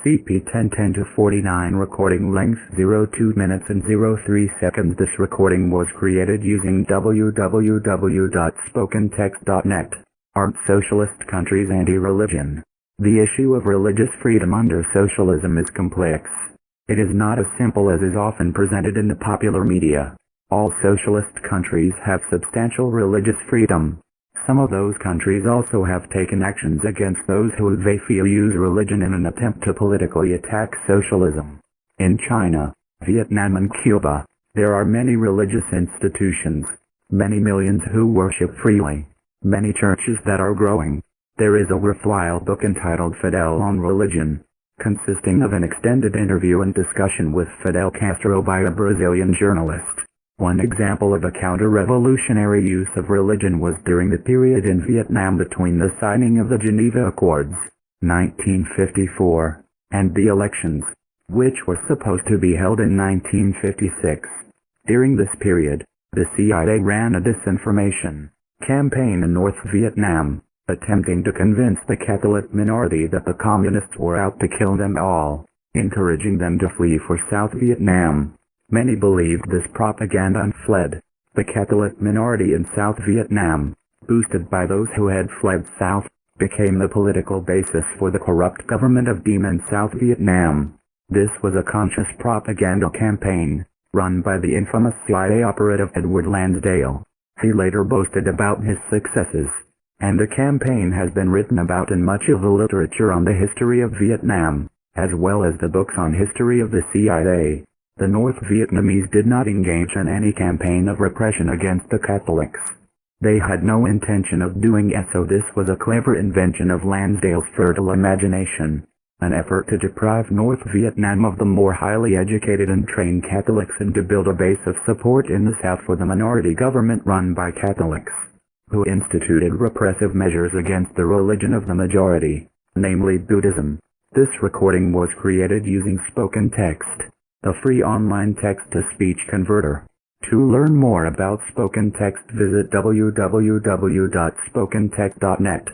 CP1010-49 recording length 02 minutes and 03 seconds. This recording was created using www.spokentext.net. Aren't socialist countries anti-religion? The issue of religious freedom under socialism is complex. It is not as simple as is often presented in the popular media. All socialist countries have substantial religious freedom. Some of those countries also have taken actions against those who they feel use religion in an attempt to politically attack socialism. In China, Vietnam and Cuba, there are many religious institutions, many millions who worship freely, many churches that are growing. There is a worthwhile book entitled Fidel on Religion, consisting of an extended interview and discussion with Fidel Castro by a Brazilian journalist. One example of a counter-revolutionary use of religion was during the period in Vietnam between the signing of the Geneva Accords, 1954, and the elections, which were supposed to be held in 1956. During this period, the CIA ran a disinformation campaign in North Vietnam, attempting to convince the Catholic minority that the communists were out to kill them all, encouraging them to flee for South Vietnam. Many believed this propaganda and fled. The Catholic minority in South Vietnam, boosted by those who had fled south, became the political basis for the corrupt government of Diem in South Vietnam. This was a conscious propaganda campaign, run by the infamous CIA operative Edward Lansdale. He later boasted about his successes, and the campaign has been written about in much of the literature on the history of Vietnam, as well as the books on history of the CIA. The North Vietnamese did not engage in any campaign of repression against the Catholics. They had no intention of doing it, so this was a clever invention of Lansdale's fertile imagination, an effort to deprive North Vietnam of the more highly educated and trained Catholics and to build a base of support in the South for the minority government run by Catholics, who instituted repressive measures against the religion of the majority, namely Buddhism. This recording was created using Spoken Text, a free online text-to-speech converter. To learn more about Spoken Text, visit www.spokentext.net.